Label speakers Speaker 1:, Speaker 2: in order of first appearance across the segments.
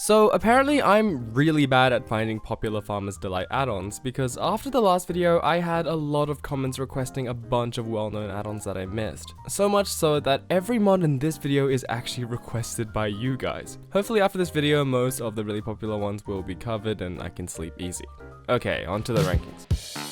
Speaker 1: So apparently I'm really bad at finding popular Farmer's Delight add-ons, because after the last video I had a lot of comments requesting a bunch of well-known add-ons that I missed. So much so that every mod in this video is actually requested by you guys. Hopefully after this video most of the really popular ones will be covered and I can sleep easy. Okay, on to the rankings.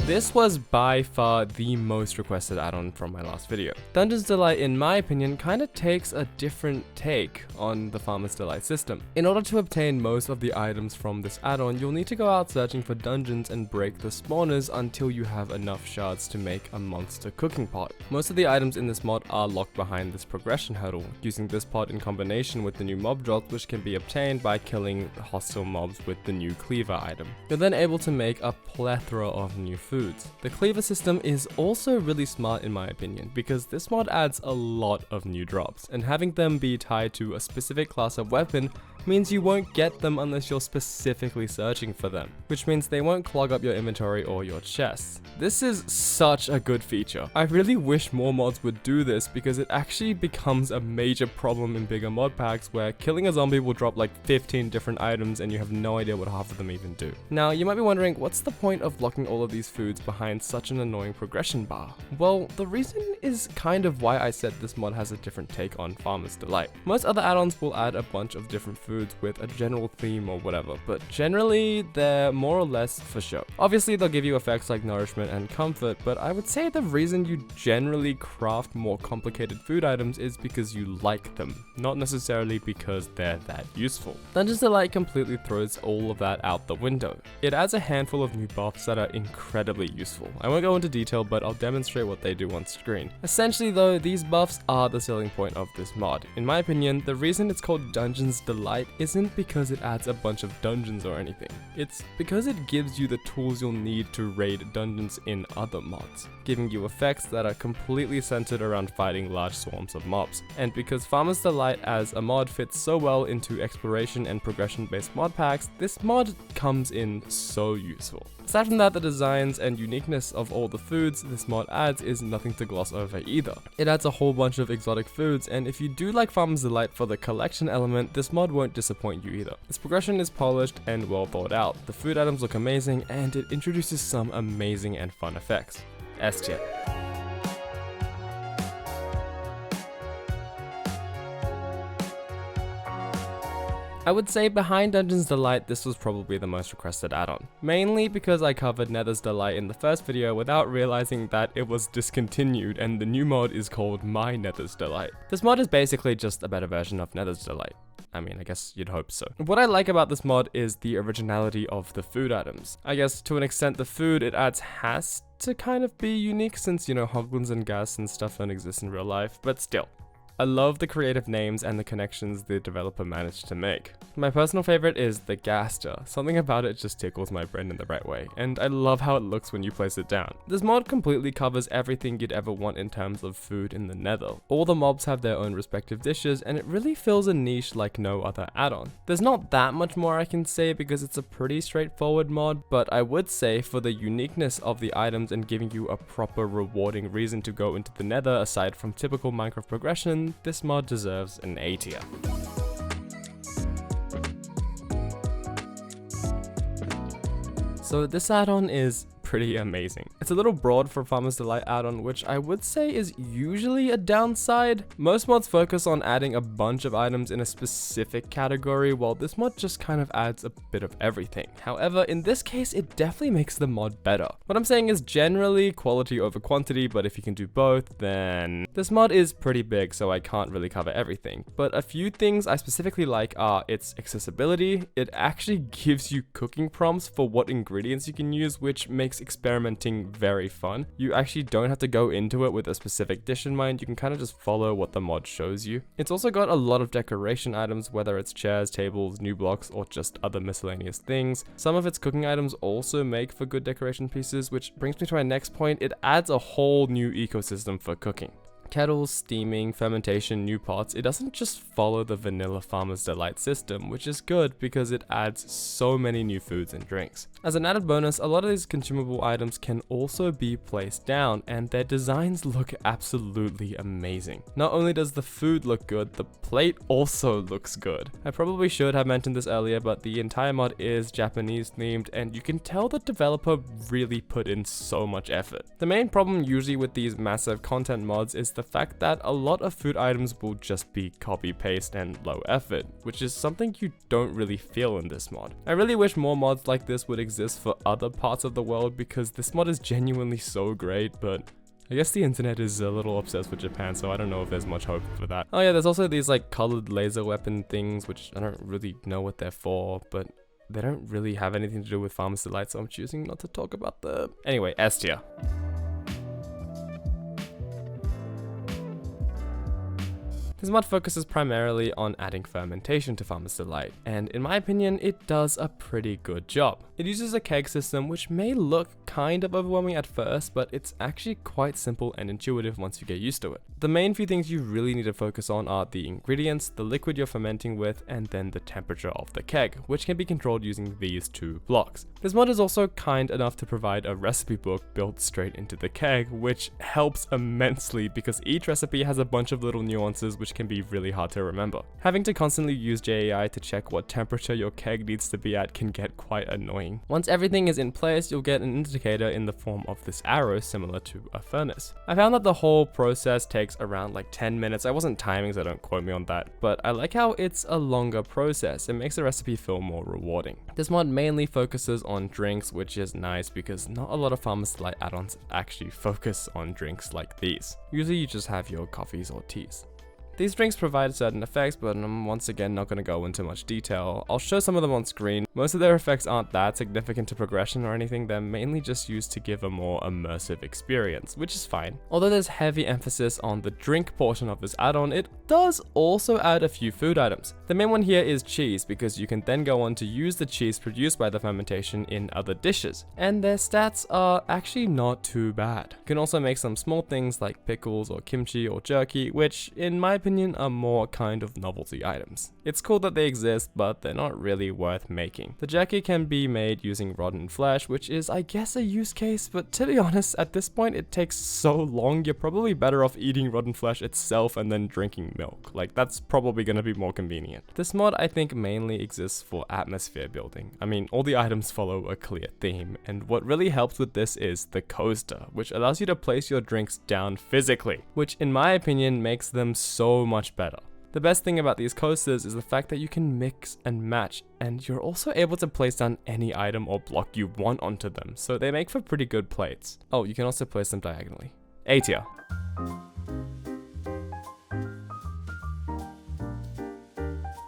Speaker 1: This was by far the most requested add-on from my last video. Dungeons Delight, in my opinion, kinda takes a different take on the Farmer's Delight system. In order to obtain most of the items from this add-on, you'll need to go out searching for dungeons and break the spawners until you have enough shards to make a monster cooking pot. Most of the items in this mod are locked behind this progression hurdle, using this pot in combination with the new mob drops, which can be obtained by killing hostile mobs with the new cleaver item. You're then able to make a plethora of new foods. The cleaver system is also really smart in my opinion, because this mod adds a lot of new drops, and having them be tied to a specific class of weapon means you won't get them unless you're specifically searching for them, which means they won't clog up your inventory or your chests. This is such a good feature. I really wish more mods would do this, because it actually becomes a major problem in bigger mod packs where killing a zombie will drop like 15 different items and you have no idea what half of them even do. Now you might be wondering, what's the point of locking all of these foods behind such an annoying progression bar? Well, the reason is kind of why I said this mod has a different take on Farmer's Delight. Most other add-ons will add a bunch of different foods with a general theme or whatever, but generally they're more or less for show. Obviously they'll give you effects like nourishment and comfort, but I would say the reason you generally craft more complicated food items is because you like them, not necessarily because they're that useful. Dungeons Delight completely throws all of that out the window. It adds a handful of new buffs that are incredibly useful. I won't go into detail, but I'll demonstrate what they do on screen. Essentially though, these buffs are the selling point of this mod. In my opinion, the reason it's called Dungeons Delight isn't because it adds a bunch of dungeons or anything. It's because it gives you the tools you'll need to raid dungeons in other mods, giving you effects that are completely centered around fighting large swarms of mobs. And because Farmer's Delight as a mod fits so well into exploration and progression based mod packs, this mod comes in so useful. Aside from that, the designs and uniqueness of all the foods this mod adds is nothing to gloss over either. It adds a whole bunch of exotic foods, and if you do like Farmer's Delight for the collection element, this mod won't disappoint you either. Its progression is polished and well thought out, the food items look amazing, and it introduces some amazing and fun effects. S tier. I would say behind Dungeons Delight, this was probably the most requested add-on. Mainly because I covered Nether's Delight in the first video without realizing that it was discontinued and the new mod is called My Nether's Delight. This mod is basically just a better version of Nether's Delight. I mean, I guess you'd hope so. What I like about this mod is the originality of the food items. I guess to an extent the food it adds has to kind of be unique since, you know, hoglins and gas and stuff don't exist in real life, but still. I love the creative names and the connections the developer managed to make. My personal favorite is the Gaster. Something about it just tickles my brain in the right way, and I love how it looks when you place it down. This mod completely covers everything you'd ever want in terms of food in the Nether. All the mobs have their own respective dishes, and it really fills a niche like no other add-on. There's not that much more I can say because it's a pretty straightforward mod, but I would say for the uniqueness of the items and giving you a proper rewarding reason to go into the Nether aside from typical Minecraft progression, this mod deserves an A tier. So this add-on is pretty amazing. It's a little broad for Farmer's Delight add-on, which I would say is usually a downside. Most mods focus on adding a bunch of items in a specific category, while this mod just kind of adds a bit of everything. However, in this case, it definitely makes the mod better. What I'm saying is generally quality over quantity, but if you can do both, then this mod is pretty big, so I can't really cover everything. But a few things I specifically like are its accessibility. It actually gives you cooking prompts for what ingredients you can use, which makes experimenting very fun. You actually don't have to go into it with a specific dish in mind, you can kind of just follow what the mod shows you. It's also got a lot of decoration items, whether it's chairs, tables, new blocks, or just other miscellaneous things. Some of its cooking items also make for good decoration pieces, which brings me to my next point. It adds a whole new ecosystem for cooking. kettles, steaming, fermentation, new pots, it doesn't just follow the vanilla Farmer's Delight system, which is good because it adds so many new foods and drinks. As an added bonus, a lot of these consumable items can also be placed down, and their designs look absolutely amazing. Not only does the food look good, the plate also looks good. I probably should have mentioned this earlier, but the entire mod is Japanese themed, and you can tell the developer really put in so much effort. The main problem usually with these massive content mods is the fact that a lot of food items will just be copy paste and low effort, which is something you don't really feel in this mod. I really wish more mods like this would exist for other parts of the world because this mod is genuinely so great, but I guess the internet is a little obsessed with Japan, so I don't know if there's much hope for that. Oh yeah, there's also these like colored laser weapon things, which I don't really know what they're for, but they don't really have anything to do with Farmer's Delight, so I'm choosing not to talk about them. Anyway, S tier. This mod focuses primarily on adding fermentation to Farmer's Delight, and in my opinion, it does a pretty good job. It uses a keg system which may look kind of overwhelming at first, but it's actually quite simple and intuitive once you get used to it. The main few things you really need to focus on are the ingredients, the liquid you're fermenting with, and then the temperature of the keg, which can be controlled using these two blocks. This mod is also kind enough to provide a recipe book built straight into the keg, which helps immensely because each recipe has a bunch of little nuances which can be really hard to remember. Having to constantly use JAI to check what temperature your keg needs to be at can get quite annoying. Once everything is in place, you'll get an indicator in the form of this arrow similar to a furnace. I found that the whole process takes around like 10 minutes. I wasn't timing, so don't quote me on that, but I like how it's a longer process. It makes the recipe feel more rewarding. This mod mainly focuses on drinks, which is nice because not a lot of Farmer's Delight add-ons actually focus on drinks like these. Usually you just have your coffees or teas. These drinks provide certain effects, but I'm once again not going to go into much detail. I'll show some of them on screen. Most of their effects aren't that significant to progression or anything, they're mainly just used to give a more immersive experience, which is fine. Although there's heavy emphasis on the drink portion of this add-on, it does also add a few food items. The main one here is cheese, because you can then go on to use the cheese produced by the fermentation in other dishes, and their stats are actually not too bad. You can also make some small things like pickles or kimchi or jerky, which in my opinion are more kind of novelty items. It's cool that they exist, but they're not really worth making. The jerky can be made using rotten flesh, which is I guess a use case, but to be honest, at this point it takes so long, you're probably better off eating rotten flesh itself and then drinking milk. Like, that's probably gonna be more convenient. This mod I think mainly exists for atmosphere building. I mean, all the items follow a clear theme, and what really helps with this is the coaster, which allows you to place your drinks down physically, which in my opinion makes them so much better. The best thing about these coasters is the fact that you can mix and match, and you're also able to place down any item or block you want onto them, so they make for pretty good plates. Oh, you can also place them diagonally. A tier.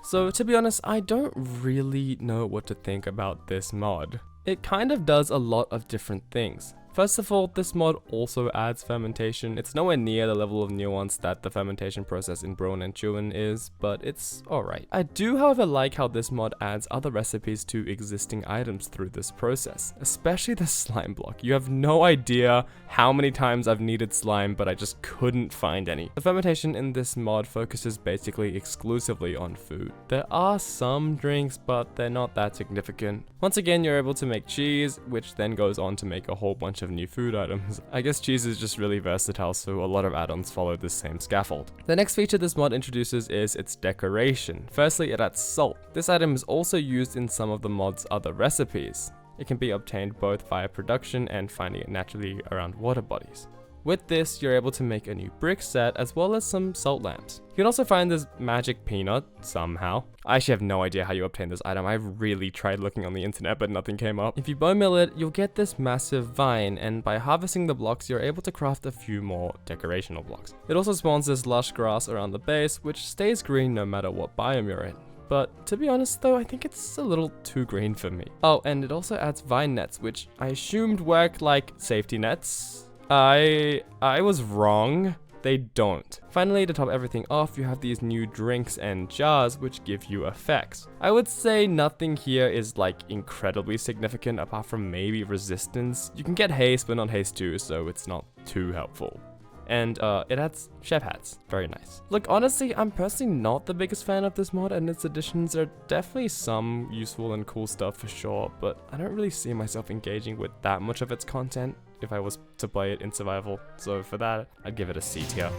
Speaker 1: So to be honest, I don't really know what to think about this mod. It kind of does a lot of different things. First of all, this mod also adds fermentation. It's nowhere near the level of nuance that the fermentation process in Broen and Chewin is, but it's alright. I do however like how this mod adds other recipes to existing items through this process, especially the slime block. You have no idea how many times I've needed slime, but I just couldn't find any. The fermentation in this mod focuses basically exclusively on food. There are some drinks, but they're not that significant. Once again, you're able to make cheese, which then goes on to make a whole bunch of new food items. I guess cheese is just really versatile, so a lot of add-ons follow this same scaffold. The next feature this mod introduces is its decoration. Firstly, it adds salt. This item is also used in some of the mod's other recipes. It can be obtained both via production and finding it naturally around water bodies. With this, you're able to make a new brick set as well as some salt lamps. You can also find this magic peanut somehow. I actually have no idea how you obtain this item. I've really tried looking on the internet, but nothing came up. If you bone mill it, you'll get this massive vine, and by harvesting the blocks, you're able to craft a few more decorational blocks. It also spawns this lush grass around the base, which stays green no matter what biome you're in. But to be honest though, I think it's a little too green for me. Oh, and it also adds vine nets, which I assumed work like safety nets. I was wrong. They don't. Finally, to top everything off, you have these new drinks and jars which give you effects. I would say nothing here is like incredibly significant apart from maybe resistance. You can get haste, but not haste 2, so it's not too helpful. And it adds chef hats. Very nice. Look, honestly, I'm personally not the biggest fan of this mod and its additions. There are definitely some useful and cool stuff for sure, but I don't really see myself engaging with that much of its content if I was to play it in survival. So for that, I'd give it a C tier.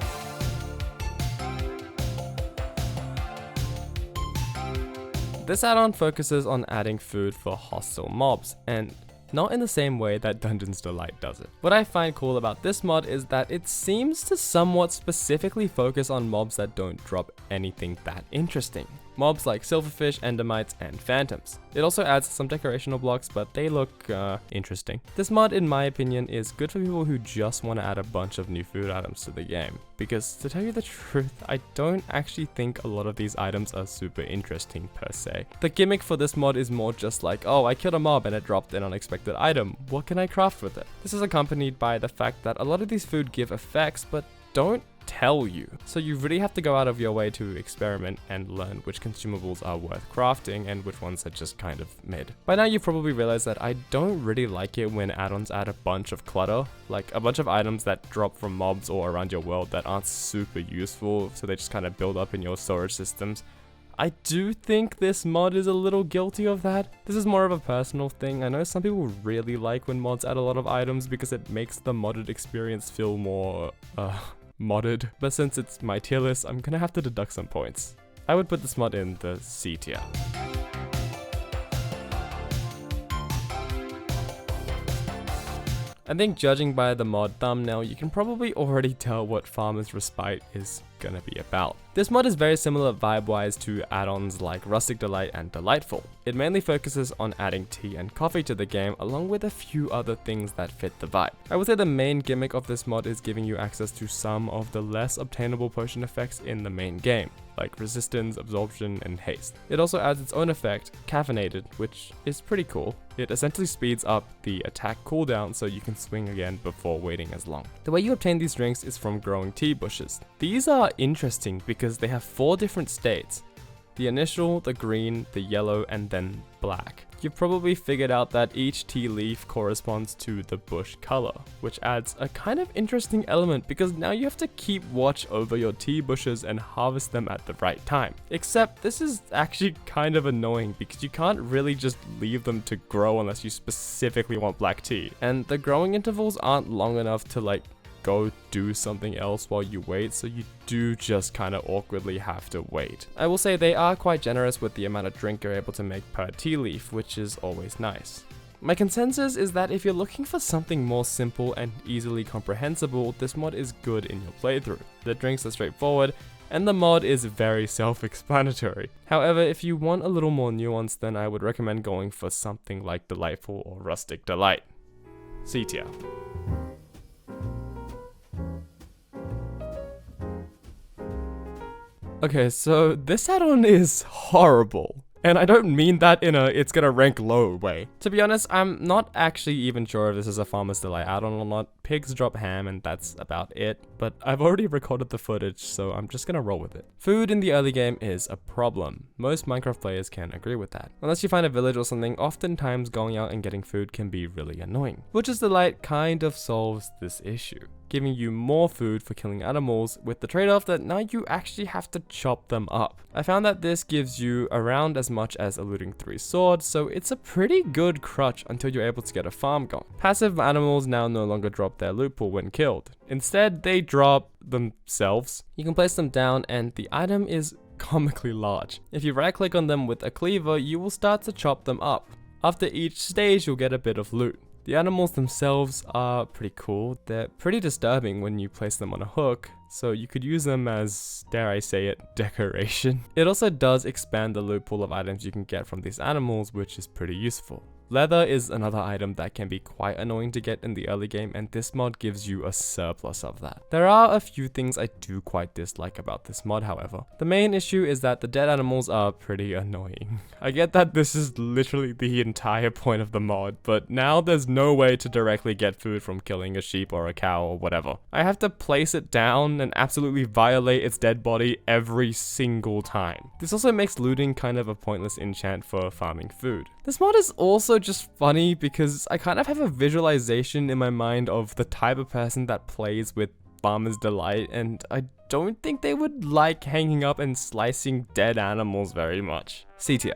Speaker 1: This add-on focuses on adding food for hostile mobs, and not in the same way that Dungeons Delight does it. What I find cool about this mod is that it seems to somewhat specifically focus on mobs that don't drop anything that interesting. Mobs like silverfish, endermites, and phantoms. It also adds some decorational blocks, but they look interesting. This mod, in my opinion, is good for people who just want to add a bunch of new food items to the game. Because to tell you the truth, I don't actually think a lot of these items are super interesting per se. The gimmick for this mod is more just like, oh, I killed a mob and it dropped an unexpected item. What can I craft with it? This is accompanied by the fact that a lot of these food give effects, but don't tell you. So you really have to go out of your way to experiment and learn which consumables are worth crafting and which ones are just kind of mid. By now you've probably realized that I don't really like it when add-ons add a bunch of clutter, like a bunch of items that drop from mobs or around your world that aren't super useful, so they just kind of build up in your storage systems. I do think this mod is a little guilty of that. This is more of a personal thing. I know some people really like when mods add a lot of items because it makes the modded experience feel more, modded, but since it's my tier list, I'm gonna have to deduct some points. I would put this mod in the C tier. I think judging by the mod thumbnail, you can probably already tell what Farmer's Respite is gonna be about. This mod is very similar vibe-wise to add-ons like Rustic Delight and Delightful. It mainly focuses on adding tea and coffee to the game, along with a few other things that fit the vibe. I would say the main gimmick of this mod is giving you access to some of the less obtainable potion effects in the main game, like resistance, absorption, and haste. It also adds its own effect, Caffeinated, which is pretty cool. It essentially speeds up the attack cooldown so you can swing again before waiting as long. The way you obtain these drinks is from growing tea bushes. These are interesting because they have 4 different states: the initial, the green, the yellow, and then black. You've probably figured out that each tea leaf corresponds to the bush color, which adds a kind of interesting element because now you have to keep watch over your tea bushes and harvest them at the right time. Except this is actually kind of annoying because you can't really just leave them to grow unless you specifically want black tea. And the growing intervals aren't long enough to like go do something else while you wait, so you do just kind of awkwardly have to wait. I will say they are quite generous with the amount of drink you're able to make per tea leaf, which is always nice. My consensus is that if you're looking for something more simple and easily comprehensible, this mod is good in your playthrough. The drinks are straightforward, and the mod is very self-explanatory. However, if you want a little more nuance, then I would recommend going for something like Delightful or Rustic Delight. C tier. Okay, so this add-on is horrible. And I don't mean that in a it's gonna rank low way. To be honest, I'm not actually even sure if this is a Farmer's Delight add-on or not. Pigs drop ham and that's about it, but I've already recorded the footage, so I'm just gonna roll with it. Food in the early game is a problem. Most Minecraft players can agree with that. Unless you find a village or something, oftentimes going out and getting food can be really annoying. Butcher's Delight kind of solves this issue, giving you more food for killing animals with the trade-off that now you actually have to chop them up. I found that this gives you around as much as a looting 3 sword, so it's a pretty good crutch until you're able to get a farm going. Passive animals now no longer drop their loot pool when killed. Instead, they drop themselves. You can place them down and the item is comically large. If you right click on them with a cleaver, you will start to chop them up. After each stage, you'll get a bit of loot. The animals themselves are pretty cool. They're pretty disturbing when you place them on a hook, so you could use them as, dare I say it, decoration. It also does expand the loot pool of items you can get from these animals, which is pretty useful. Leather is another item that can be quite annoying to get in the early game, and this mod gives you a surplus of that. There are a few things I do quite dislike about this mod, however. The main issue is that the dead animals are pretty annoying. I get that this is literally the entire point of the mod, but now there's no way to directly get food from killing a sheep or a cow or whatever. I have to place it down and absolutely violate its dead body every single time. This also makes looting kind of a pointless enchant for farming food. This mod is also just funny because I kind of have a visualization in my mind of the type of person that plays with Farmer's Delight, and I don't think they would like hanging up and slicing dead animals very much. C tier.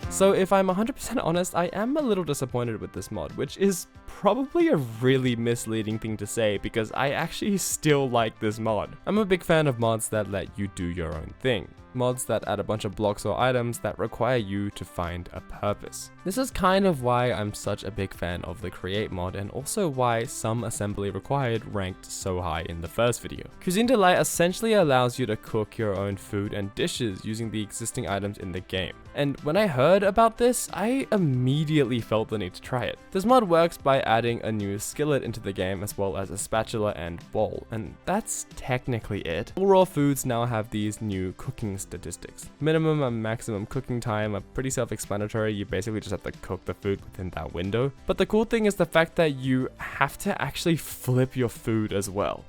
Speaker 1: So if I'm 100% honest, I am a little disappointed with this mod, which is probably a really misleading thing to say because I actually still like this mod. I'm a big fan of mods that let you do your own thing. Mods that add a bunch of blocks or items that require you to find a purpose. This is kind of why I'm such a big fan of the create mod, and also why some assembly required ranked so high in the first video. Cuisine Delight essentially allows you to cook your own food and dishes using the existing items in the game. And when I heard about this, I immediately felt the need to try it. This mod works by adding a new skillet into the game as well as a spatula and bowl, and that's technically it. All raw foods now have these new cooking statistics. Minimum and maximum cooking time are pretty self-explanatory. You basically just have to cook the food within that window. But the cool thing is the fact that you have to actually flip your food as well.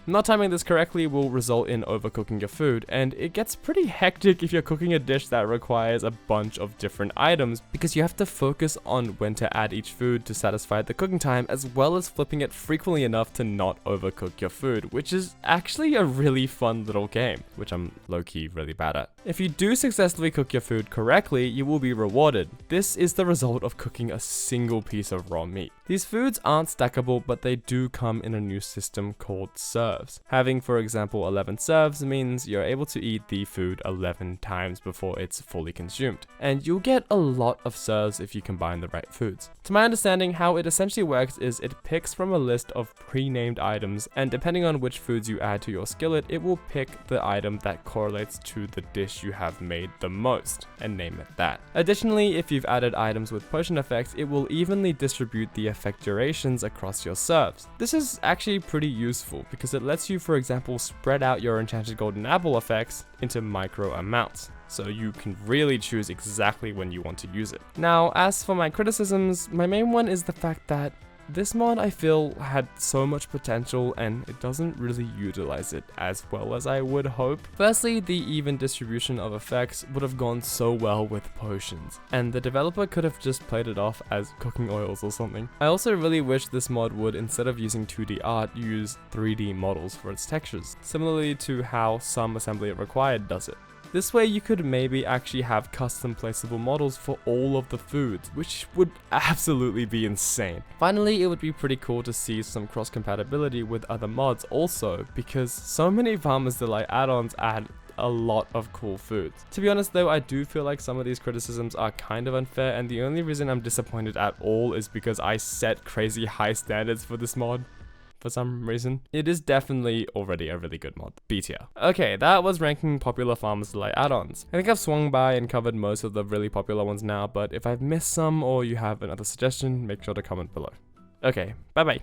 Speaker 1: Not timing this correctly will result in overcooking your food, and it gets pretty hectic if you're cooking a dish that requires a bunch of different items because you have to focus on when to add each food to satisfy the cooking time, as well as flipping it frequently enough to not overcook your food, which is actually a really fun little game, which I'm low-key really bad at. If you do successfully cook your food correctly, you will be rewarded. This is the result of cooking a single piece of raw meat. These foods aren't stackable, but they do come in a new system called serves. Having, for example, 11 serves means you're able to eat the food 11 times before it's fully consumed. And you'll get a lot of serves if you combine the right foods. To my understanding, how it essentially works is it picks from a list of pre-named items, and depending on which foods you add to your skillet, it will pick the item that correlates to the dish you have made the most, and name it that. Additionally, if you've added items with potion effects, it will evenly distribute the effect durations across your serves. This is actually pretty useful because it lets you, for example, spread out your enchanted golden apple effects into micro amounts, so you can really choose exactly when you want to use it. Now, as for my criticisms, my main one is the fact that this mod, I feel, had so much potential and it doesn't really utilize it as well as I would hope. Firstly, the even distribution of effects would have gone so well with potions, and the developer could have just played it off as cooking oils or something. I also really wish this mod would, instead of using 2D art, use 3D models for its textures, similarly to how some assembly required does it. This way you could maybe actually have custom placeable models for all of the foods, which would absolutely be insane. Finally, it would be pretty cool to see some cross compatibility with other mods also, because so many Farmer's Delight add-ons add a lot of cool foods. To be honest though, I do feel like some of these criticisms are kind of unfair, and the only reason I'm disappointed at all is because I set crazy high standards for this mod. For some reason. It is definitely already a really good mod. B tier. Okay, that was ranking popular Farmer's Delight add-ons. I think I've swung by and covered most of the really popular ones now, but if I've missed some or you have another suggestion, make sure to comment below. Okay, bye bye.